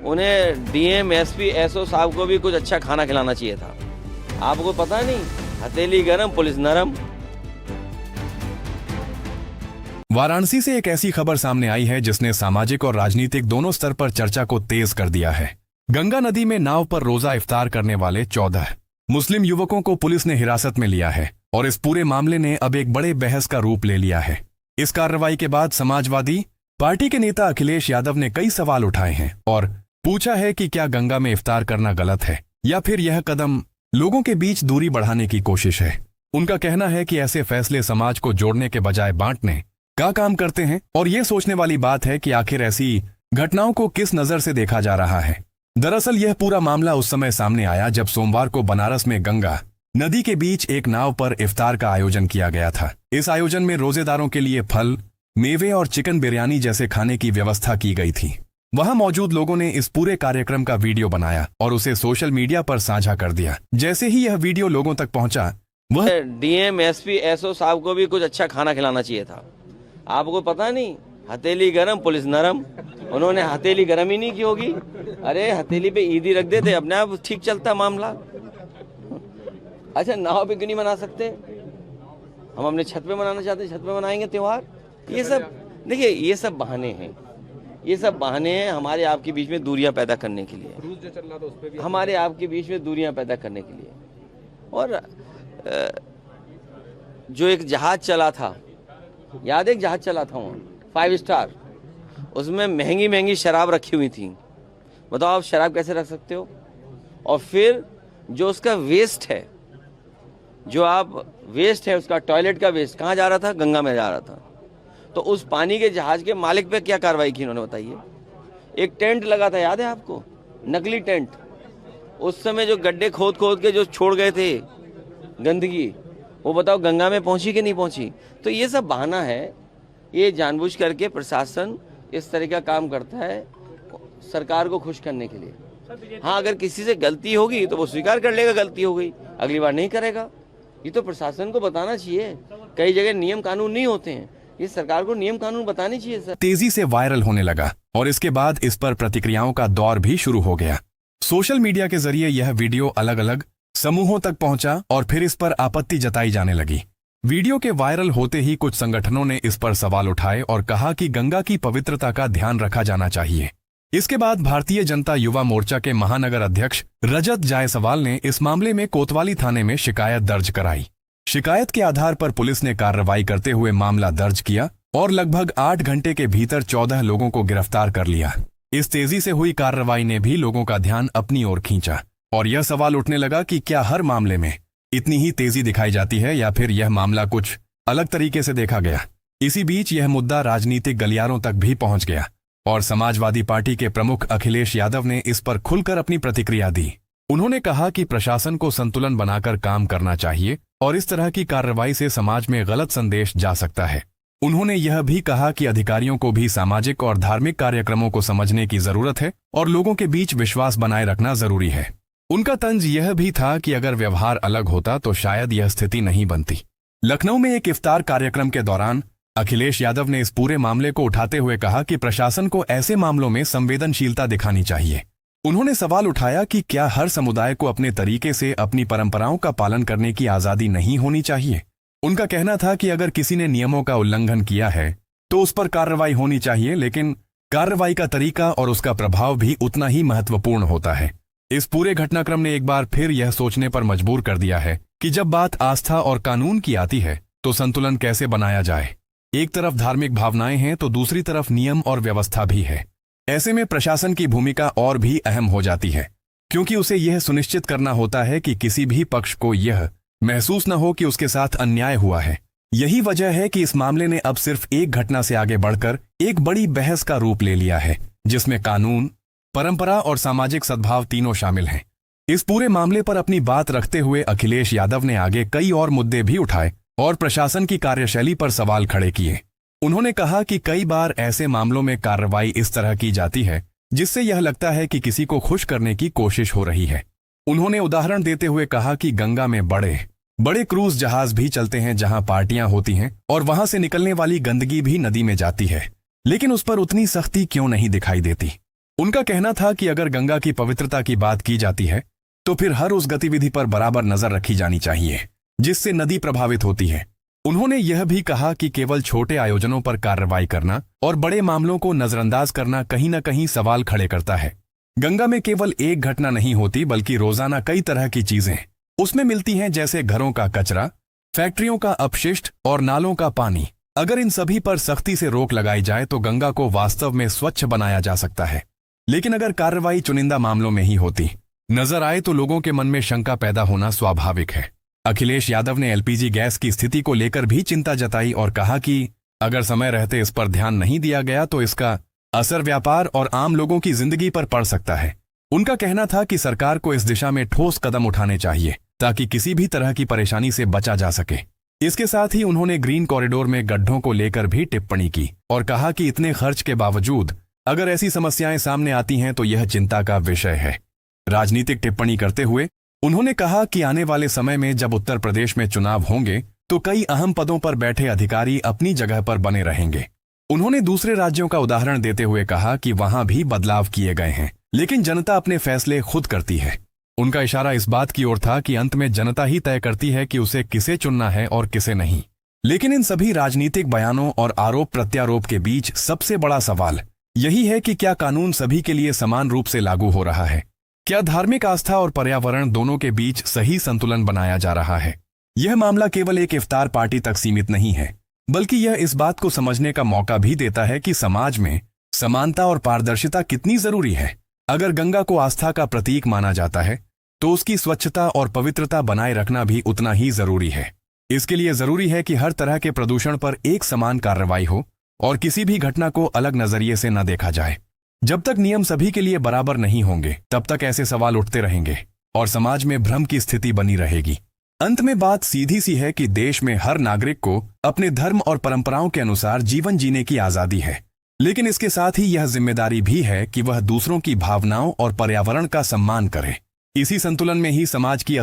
उन्हें DM SP SO साहब को भी कुछ अच्छा खाना खिलाना चाहिए था। आपको पता नहीं, हथेली गरम पुलिस नरम। वाराणसी से एक ऐसी खबर सामने आई है जिसने सामाजिक और राजनीतिक दोनों स्तर पर चर्चा को तेज कर दिया है। गंगा नदी में नाव पर रोजा इफ्तार करने वाले 14 मुस्लिम युवकों को पुलिस ने हिरासत में लिया है और इस पूरे मामले ने अब एक बड़े बहस का रूप ले लिया है। इस कार्रवाई के बाद समाजवादी पार्टी के नेता अखिलेश यादव ने कई सवाल उठाए हैं और पूछा है कि क्या गंगा में इफ्तार करना गलत है या फिर यह कदम लोगों के बीच दूरी बढ़ाने की कोशिश है। उनका कहना है कि ऐसे फैसले समाज को जोड़ने के बजाय बांटने का काम करते हैं और ये सोचने वाली बात है कि आखिर ऐसी घटनाओं को किस नजर से देखा जा रहा है। दरअसल यह पूरा मामला उस समय सामने आया जब सोमवार को बनारस में गंगा नदी के बीच एक नाव पर इफ्तार का आयोजन किया गया था। इस आयोजन में रोजेदारों के लिए फल, मेवे और चिकन बिरयानी जैसे खाने की व्यवस्था की गई थी। वहां मौजूद लोगों ने इस पूरे कार्यक्रम का वीडियो बनाया और उसे सोशल मीडिया पर साझा कर दिया। जैसे ही यह वीडियो लोगों तक पहुंचा, वह डीएम एसपी एसओ साहब को भी कुछ अच्छा खाना खिलाना चाहिए था। आपको पता नहीं, हथेली गरम पुलिस नरम। उन्होंने हथेली गरम ही नहीं की होगी। अरे हथेली पे ईदी रख देते, अपने आप ठीक चलता मामला। अच्छा, नाव पे क्यों नहीं मना सकते? हम अपने छत पे मनाना चाहते हैं, छत पे मनाएंगे त्योहार। ये सब देखिए, ये सब बहाने हैं। ये सब बहाने हैं हमारे आपके बीच में दूरियां पैदा करने के लिए, हमारे आपके बीच में दूरियां पैदा करने के लिए। और जो एक जहाज चला था, याद है एक जहाज चला था वहाँ 5 स्टार, उसमें महंगी महंगी शराब रखी हुई थी। बताओ आप शराब कैसे रख सकते हो? और फिर जो उसका वेस्ट है, जो आप वेस्ट है उसका, टॉयलेट का वेस्ट कहाँ जा रहा था? गंगा में जा रहा था। तो उस पानी के जहाज के मालिक पे क्या कार्रवाई की इन्होंने, बताइए? एक टेंट लगा था, याद है आपको? नकली टेंट। उस समय जो गड्ढे खोद खोद के जो छोड़ गए थे गंदगी, वो बताओ गंगा में पहुंची कि नहीं पहुंची? तो ये सब बहाना है। ये जानबूझ करके प्रशासन इस तरह का काम करता है सरकार को खुश करने के लिए। हाँ, अगर किसी से गलती होगी तो वो स्वीकार कर लेगा गलती हो गई, अगली बार नहीं करेगा। ये तो प्रशासन को बताना चाहिए। कई जगह नियम कानून नहीं होते हैं, ये सरकार को नियम कानून बताने चाहिए सर। तेजी से वायरल होने लगा और इसके बाद इस पर प्रतिक्रियाओं का दौर भी शुरू हो गया। सोशल मीडिया के जरिए यह वीडियो अलग अलग समूहों तक पहुंचा और फिर इस पर आपत्ति जताई जाने लगी। वीडियो के वायरल होते ही कुछ संगठनों ने इस पर सवाल उठाए और कहा कि गंगा की पवित्रता का ध्यान रखा जाना चाहिए। इसके बाद भारतीय जनता युवा मोर्चा के महानगर अध्यक्ष रजत जायसवाल ने इस मामले में कोतवाली थाने में शिकायत दर्ज कराई। शिकायत के आधार पर पुलिस ने कार्रवाई करते हुए मामला दर्ज किया और लगभग 8 घंटे के भीतर 14 लोगों को गिरफ्तार कर लिया। इस तेजी से हुई कार्रवाई ने भी लोगों का ध्यान अपनी ओर खींचा और यह सवाल उठने लगा कि क्या हर मामले में इतनी ही तेजी दिखाई जाती है या फिर यह मामला कुछ अलग तरीके से देखा गया। इसी बीच यह मुद्दा राजनीतिक गलियारों तक भी पहुंच गया और समाजवादी पार्टी के प्रमुख अखिलेश यादव ने इस पर खुलकर अपनी प्रतिक्रिया दी। उन्होंने कहा कि प्रशासन को संतुलन बनाकर काम करना चाहिए और इस तरह की कार्रवाई से समाज में गलत संदेश जा सकता है। उन्होंने यह भी कहा कि अधिकारियों को भी सामाजिक और धार्मिक कार्यक्रमों को समझने की जरूरत है और लोगों के बीच विश्वास बनाए रखना जरूरी है। उनका तंज यह भी था कि अगर व्यवहार अलग होता तो शायद यह स्थिति नहीं बनती। लखनऊ में एक इफ्तार कार्यक्रम के दौरान अखिलेश यादव ने इस पूरे मामले को उठाते हुए कहा कि प्रशासन को ऐसे मामलों में संवेदनशीलता दिखानी चाहिए। उन्होंने सवाल उठाया कि क्या हर समुदाय को अपने तरीके से अपनी परंपराओं का पालन करने की आजादी नहीं होनी चाहिए। उनका कहना था कि अगर किसी ने नियमों का उल्लंघन किया है तो उस पर कार्रवाई होनी चाहिए, लेकिन कार्रवाई का तरीका और उसका प्रभाव भी उतना ही महत्वपूर्ण होता है। इस पूरे घटनाक्रम ने एक बार फिर यह सोचने पर मजबूर कर दिया है कि जब बात आस्था और कानून की आती है तो संतुलन कैसे बनाया जाए। एक तरफ धार्मिक भावनाएं हैं तो दूसरी तरफ नियम और व्यवस्था भी है। ऐसे में प्रशासन की भूमिका और भी अहम हो जाती है, क्योंकि उसे यह सुनिश्चित करना होता है कि किसी भी पक्ष को यह महसूस न हो कि उसके साथ अन्याय हुआ है। यही वजह है कि इस मामले ने अब सिर्फ एक घटना से आगे बढ़कर एक बड़ी बहस का रूप ले लिया है, जिसमें कानून, परंपरा और सामाजिक सद्भाव तीनों शामिल हैं। इस पूरे मामले पर अपनी बात रखते हुए अखिलेश यादव ने आगे कई और मुद्दे भी उठाए और प्रशासन की कार्यशैली पर सवाल खड़े किए। उन्होंने कहा कि कई बार ऐसे मामलों में कार्रवाई इस तरह की जाती है जिससे यह लगता है कि किसी को खुश करने की कोशिश हो रही है। उन्होंने उदाहरण देते हुए कहा कि गंगा में बड़े बड़े क्रूज जहाज भी चलते हैं जहां पार्टियां होती हैं और वहां से निकलने वाली गंदगी भी नदी में जाती है, लेकिन उस पर उतनी सख्ती क्यों नहीं दिखाई देती। उनका कहना था कि अगर गंगा की पवित्रता की बात की जाती है तो फिर हर उस गतिविधि पर बराबर नजर रखी जानी चाहिए जिससे नदी प्रभावित होती है। उन्होंने यह भी कहा कि केवल छोटे आयोजनों पर कार्रवाई करना और बड़े मामलों को नजरअंदाज करना कहीं न कहीं सवाल खड़े करता है। गंगा में केवल एक घटना नहीं होती बल्कि रोजाना कई तरह की चीजें उसमें मिलती हैं, जैसे घरों का कचरा, फैक्ट्रियों का अपशिष्ट और नालों का पानी। अगर इन सभी पर सख्ती से रोक लगाई जाए तो गंगा को वास्तव में स्वच्छ बनाया जा सकता है। लेकिन अगर कार्रवाई चुनिंदा मामलों में ही होती नजर आए तो लोगों के मन में शंका पैदा होना स्वाभाविक है। अखिलेश यादव ने एलपीजी गैस की स्थिति को लेकर भी चिंता जताई और कहा कि अगर समय रहते इस पर ध्यान नहीं दिया गया तो इसका असर व्यापार और आम लोगों की जिंदगी पर पड़ सकता है। उनका कहना था कि सरकार को इस दिशा में ठोस कदम उठाने चाहिए ताकि किसी भी तरह की परेशानी से बचा जा सके। इसके साथ ही उन्होंने ग्रीन कॉरिडोर में गड्ढों को लेकर भी टिप्पणी की और कहा कि इतने खर्च के बावजूद अगर ऐसी समस्याएं सामने आती हैं तो यह चिंता का विषय है। राजनीतिक टिप्पणी करते हुए उन्होंने कहा कि आने वाले समय में जब उत्तर प्रदेश में चुनाव होंगे तो कई अहम पदों पर बैठे अधिकारी अपनी जगह पर बने रहेंगे। उन्होंने दूसरे राज्यों का उदाहरण देते हुए कहा कि वहां भी बदलाव किए गए हैं, लेकिन जनता अपने फैसले खुद करती है। उनका इशारा इस बात की ओर था कि अंत में जनता ही तय करती है कि उसे किसे चुनना है और किसे नहीं। लेकिन इन सभी राजनीतिक बयानों और आरोप प्रत्यारोप के बीच सबसे बड़ा सवाल यही है कि क्या कानून सभी के लिए समान रूप से लागू हो रहा है? क्या धार्मिक आस्था और पर्यावरण दोनों के बीच सही संतुलन बनाया जा रहा है? यह मामला केवल एक इफ्तार पार्टी तक सीमित नहीं है, बल्कि यह इस बात को समझने का मौका भी देता है कि समाज में समानता और पारदर्शिता कितनी जरूरी है। अगर गंगा को आस्था का प्रतीक माना जाता है तो उसकी स्वच्छता और पवित्रता बनाए रखना भी उतना ही जरूरी है। इसके लिए जरूरी है कि हर तरह के प्रदूषण पर एक समान कार्रवाई हो और किसी भी घटना को अलग नजरिए से न देखा जाए। जब तक नियम सभी के लिए बराबर नहीं होंगे तब तक ऐसे सवाल उठते रहेंगे और समाज में भ्रम की स्थिति बनी रहेगी। अंत में बात सीधी सी है कि देश में हर नागरिक को अपने धर्म और परंपराओं के अनुसार जीवन जीने की आजादी है, लेकिन इसके साथ ही यह जिम्मेदारी भी है कि वह दूसरों की भावनाओं और पर्यावरण का सम्मान करे। इसी संतुलन में ही समाज की